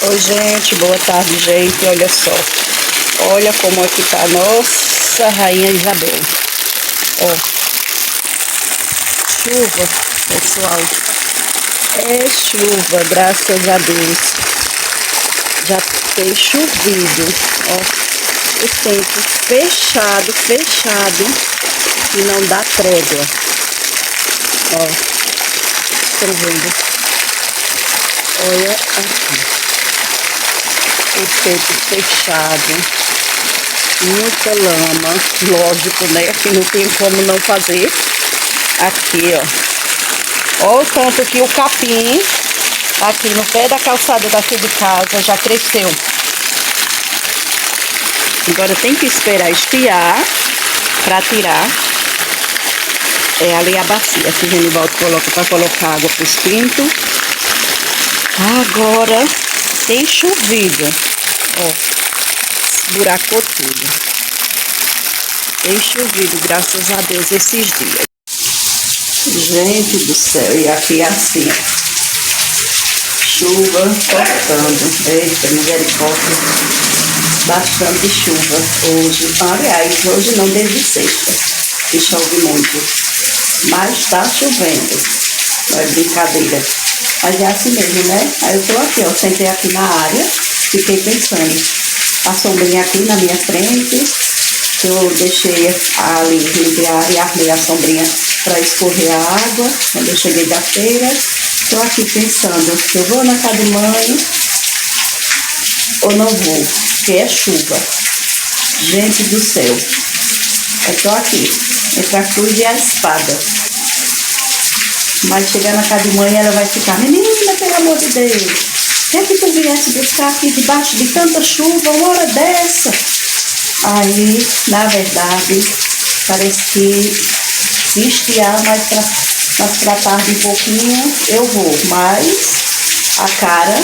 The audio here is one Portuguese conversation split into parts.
Oi, gente, boa tarde, gente. Olha só, olha como aqui tá a nossa Rainha Isabel. Ó, chuva, pessoal, é chuva, graças a Deus. Já tem chovido, ó, o tempo fechado, e não dá trégua. Ó, estão vendo? Olha aqui. O tempo fechado, muita lama, lógico, né? Que não tem como não fazer. Aqui, ó. Olha o tanto que o capim, aqui no pé da calçada daqui de casa, já cresceu. Agora tem que esperar esfriar para tirar. É ali a bacia que o Genivaldo coloca para colocar água para os pintos. Agora tem chovido, ó, buracou tudo. Tem chovido, graças a Deus, esses dias. Gente do céu, e aqui é assim, chuva cortando. Eita, misericórdia. Bastante chuva hoje. Aliás, hoje não, desde sexta, que chove muito. Mas tá chovendo. Não é brincadeira. Mas é assim mesmo, né? Aí eu tô aqui, ó, sentei aqui na área, fiquei pensando. A sombrinha aqui na minha frente, que eu deixei ali limpiar e armei a sombrinha para escorrer a água. Quando eu cheguei da feira, tô aqui pensando, eu vou na casa de mãe ou não vou? Porque é chuva. Gente do céu. Eu tô aqui, entre a cruz e a espada. Mas chegar na casa de mãe, ela vai ficar, menina, pelo amor de Deus, o que é que tu viesse buscar aqui debaixo de tanta chuva, uma hora dessa? Aí, na verdade, parece que se estiar mais pra tarde um pouquinho, eu vou. Mas a cara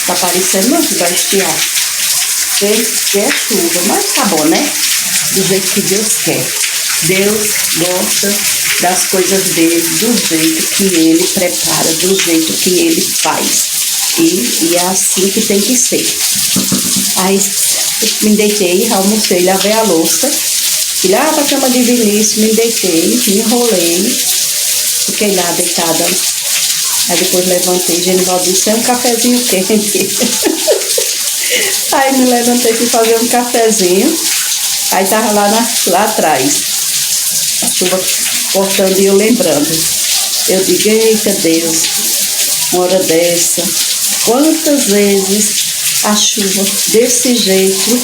tá parecendo não que vai estiar. Que é chuva, mas tá bom, né? Do jeito que Deus quer. Deus gosta das coisas dele, do jeito que ele prepara, do jeito que ele faz. E é assim que tem que ser. Aí me deitei, almocei, lavei a louça, fui lá pra cama de Vinícius, me deitei, me enrolei, fiquei lá deitada. Aí depois levantei, Genivaldo disse, é um cafezinho quente. Aí me levantei para fazer um cafezinho. Aí tava lá atrás, a chuva cortando e eu lembrando. Eu digo, eita Deus, uma hora dessa, quantas vezes a chuva desse jeito,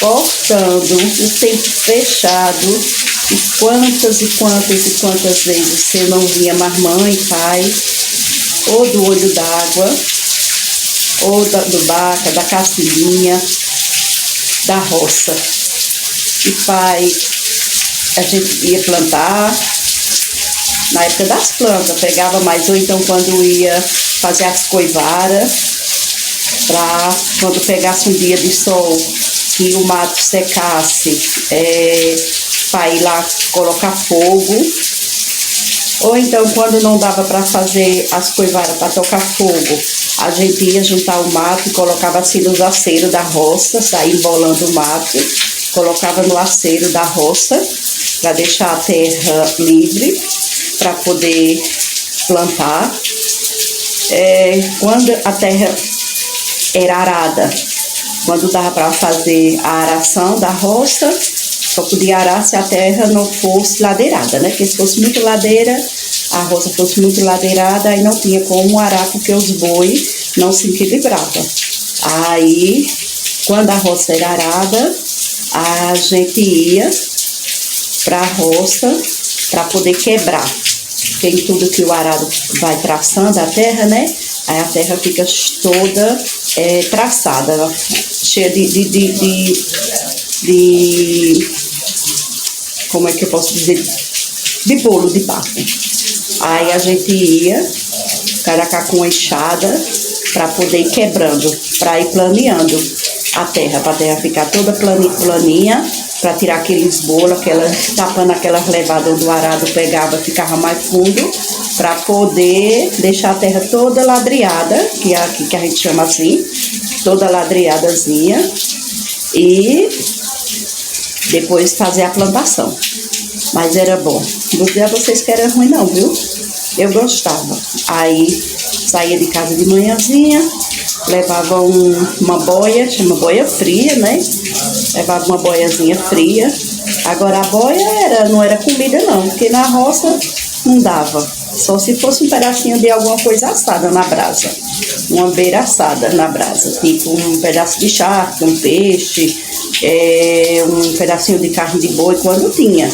cortando, o tempo fechado, e quantas vezes você não via mais mãe, pai, ou do olho d'água, ou do Baca, da cacilinha, da roça. E pai, a gente ia plantar, na época das plantas, pegava mais, ou então quando ia fazer as coivaras, para quando pegasse um dia de sol, que o mato secasse, para ir lá colocar fogo. Ou então, quando não dava para fazer as coivaras para tocar fogo, a gente ia juntar o mato e colocava assim nos aceiros da roça, saía embolando o mato, colocava no aceiro da roça, para deixar a terra livre, para poder plantar. Quando a terra era arada, quando dava para fazer a aração da roça, só podia arar se a terra não fosse ladeirada, né? Porque se fosse muito ladeira, a roça fosse muito ladeirada, aí não tinha como arar, porque os bois não se equilibravam. Aí, quando a roça era arada, a gente ia para a roça para poder quebrar. Tem tudo que o arado vai traçando a terra, né? Aí a terra fica toda traçada, cheia de como é que eu posso dizer, de bolo de papo. Aí a gente ia caracar com a enxada para poder ir quebrando, para ir planeando a terra, para a terra ficar toda planinha, para tirar aqueles bolos, tapando aquelas levadas do arado, pegava, ficava mais fundo, para poder deixar a terra toda ladreada, que é aqui que a gente chama assim, toda ladreadazinha, e depois fazer a plantação. Mas era bom. Não vou dizer a vocês que era ruim não, viu? Eu gostava. Aí saía de casa de manhãzinha, levava uma boia, chama boia fria, né? Levava uma boiazinha fria. Agora a boia não era comida não, porque na roça não dava. Só se fosse um pedacinho de alguma coisa assada na brasa. Uma beira assada na brasa. Tipo um pedaço de charque, um peixe, um pedacinho de carne de boi, quando tinha.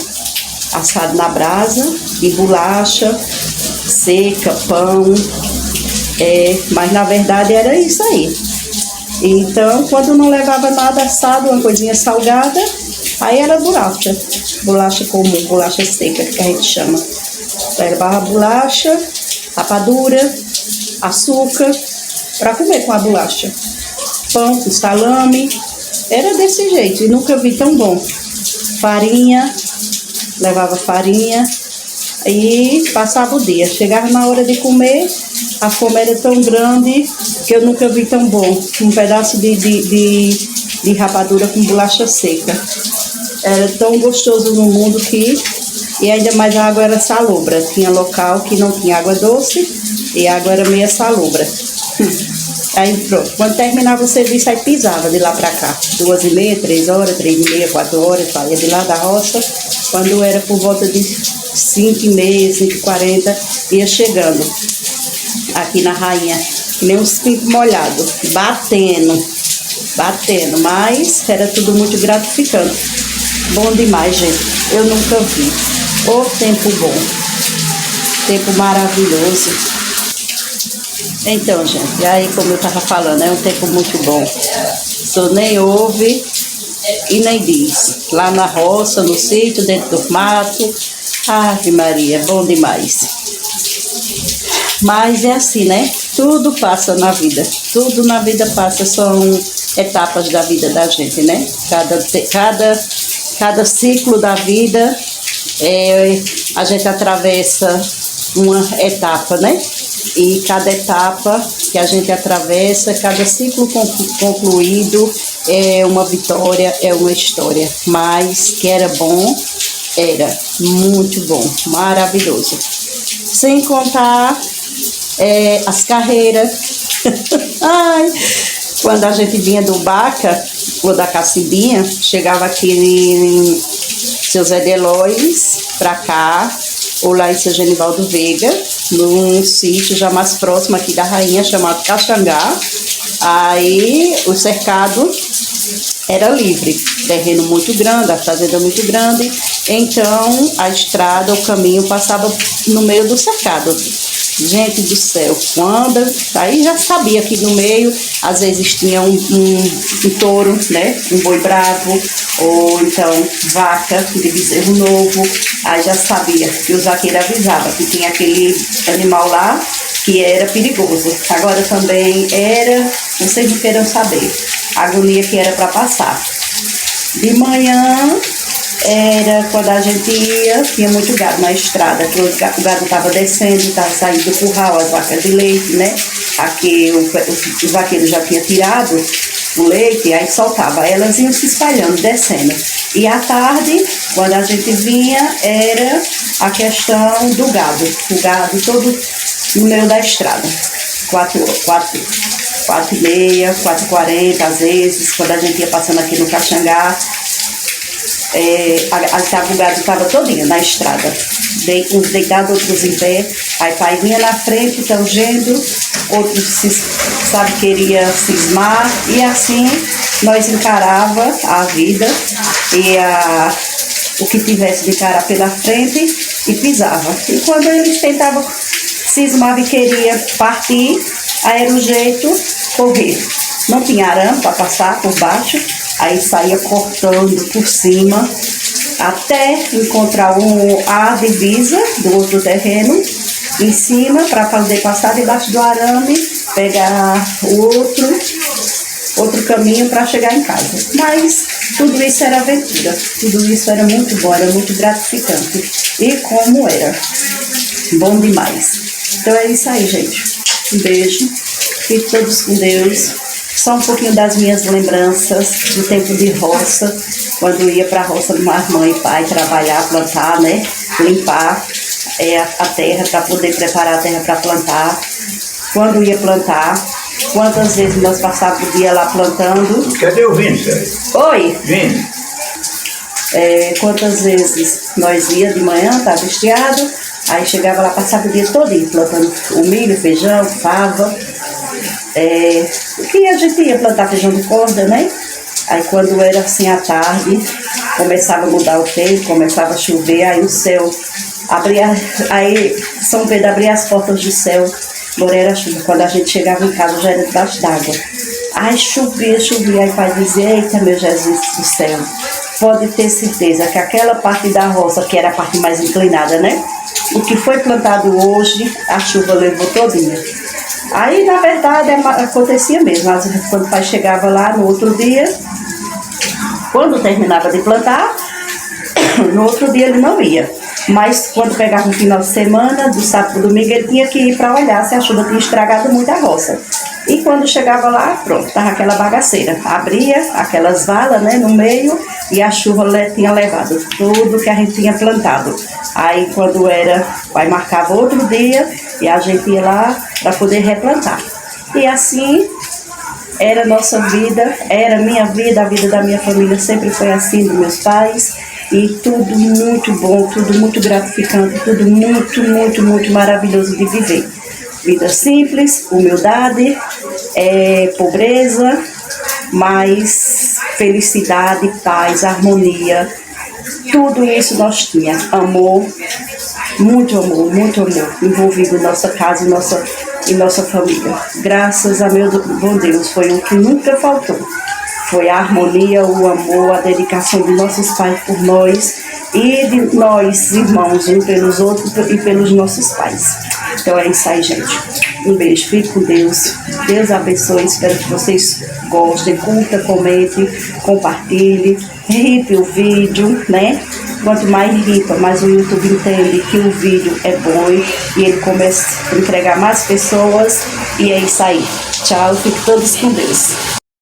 Assado na brasa, de bolacha, seca, pão. Mas na verdade era isso aí. Então, quando não levava nada assado, uma coisinha salgada, aí era bolacha. Bolacha comum, bolacha seca, que a gente chama. Levava bolacha, rapadura, açúcar, para comer com a bolacha. Pão com salame, era desse jeito, e nunca vi tão bom. Farinha, levava farinha e passava o dia. Chegava na hora de comer, a fome era tão grande que eu nunca vi tão bom. Um pedaço de rapadura com bolacha seca. Era tão gostoso no mundo que... E ainda mais a água era salobra. Tinha local que não tinha água doce e a água era meia salobra. Aí pronto, quando terminava o serviço, aí pisava de lá pra cá. 2h30, 3 horas, 3h30, 4 horas, saía de lá da roça. Quando era por volta de 5h30, 5h40, ia chegando aqui na Rainha, que nem uns pincos molhados, batendo, mas era tudo muito gratificante. Bom demais, gente. Eu nunca vi. Ô tempo bom, tempo maravilhoso. Então, gente, aí como eu tava falando, é um tempo muito bom. Só nem ouve e nem diz. Lá na roça, no sítio, dentro do mato. Ave Maria, bom demais. Mas é assim, né? Tudo passa na vida. Tudo na vida passa, são etapas da vida da gente, né? Cada ciclo da vida, a gente atravessa uma etapa, né? E cada etapa que a gente atravessa, cada ciclo concluído é uma vitória, é uma história. Mas que era bom, era muito bom, maravilhoso. Sem contar as carreiras. Ai, quando a gente vinha do Baca, ou da Cacibinha, chegava aqui em Seu Zé de Eloís, pra cá, ou lá em Seu Genivaldo Veiga, num sítio já mais próximo aqui da Rainha, chamado Caxangá. Aí o cercado era livre, terreno muito grande, a fazenda muito grande, então a estrada, o caminho passava no meio do cercado. Gente do céu, quando... Aí já sabia que no meio, às vezes tinha um touro, né? Um boi bravo, ou então vaca de bezerro novo. Aí já sabia que o zaqueiro avisava que tinha aquele animal lá que era perigoso. Agora também era, vocês não queiram saber, a agonia que era para passar. De manhã... Era quando a gente ia, tinha muito gado na estrada, que o gado estava descendo, estava saindo do curral, as vacas de leite, né? Aqui o vaqueiro já tinha tirado o leite, aí soltava, elas iam se espalhando, descendo. E à tarde, quando a gente vinha, era a questão do gado, o gado todo no meio da estrada, 4h30, 4h40, às vezes, quando a gente ia passando aqui no Caxangá, o gado estava todinho na estrada, uns deitados, outros em pé. Aí pai vinha na frente, tangendo, outros queria cismar, e assim nós encarava a vida e o que tivesse de encarar pela frente e pisava. E quando eles tentavam cismar e queria partir, aí era o jeito correr. Não tinha arame para passar por baixo, aí saía cortando por cima, até encontrar a divisa do outro terreno, em cima, para poder passar debaixo do arame, pegar o outro caminho para chegar em casa. Mas Tudo isso era aventura, tudo isso era muito bom, era muito gratificante. E como era, bom demais. Então é isso aí, gente. Um beijo, fiquem todos com Deus. Só um pouquinho das minhas lembranças do tempo de roça, quando eu ia para a roça com minha mãe e pai trabalhar, plantar, né? Limpar a terra para poder preparar a terra para plantar. Quando ia plantar, quantas vezes nós passávamos o dia lá plantando. Cadê o Vini, Sérgio? Oi! Vini. Quantas vezes nós ia de manhã, estava estiado, aí chegava lá, passava o dia todo plantando o milho, feijão, fava. O que a gente ia plantar feijão de corda, né? Aí quando era assim à tarde, começava a mudar o tempo, começava a chover, aí o céu abria, aí São Pedro abria as portas do céu, agora era chuva. Quando a gente chegava em casa já era debaixo d'água. Aí chovia, aí o pai dizia: eita, meu Jesus do céu, pode ter certeza que aquela parte da roça, que era a parte mais inclinada, né? O que foi plantado hoje, a chuva levou todinha. Aí, na verdade, acontecia mesmo. Às vezes, quando o pai chegava lá no outro dia, quando terminava de plantar, no outro dia ele não ia. Mas quando pegava um final de semana, do sábado para domingo, ele tinha que ir para olhar se a chuva tinha estragado muito a roça. E quando chegava lá, pronto, estava aquela bagaceira. Abria aquelas valas, né, no meio, e a chuva tinha levado tudo que a gente tinha plantado. Aí quando era, o pai marcava outro dia e a gente ia lá para poder replantar. E assim era a nossa vida, era a minha vida, a vida da minha família sempre foi assim, dos meus pais. E tudo muito bom, tudo muito gratificante, tudo muito, muito, muito maravilhoso de viver. Vida simples, humildade, pobreza, mas felicidade, paz, harmonia. Tudo isso nós tínhamos. Amor, muito amor envolvido em nossa casa e nossa família. Graças a meu bom Deus, foi o que nunca faltou. Foi a harmonia, o amor, a dedicação de nossos pais por nós e de nós, irmãos, uns pelos outros e pelos nossos pais. Então é isso aí, gente. Um beijo, fique com Deus. Deus abençoe, espero que vocês gostem. Curta, comente, compartilhe, ripe o vídeo, né? Quanto mais ripa, mais o YouTube entende que o vídeo é bom e ele começa a entregar mais pessoas. E é isso aí. Tchau, fiquem todos com Deus.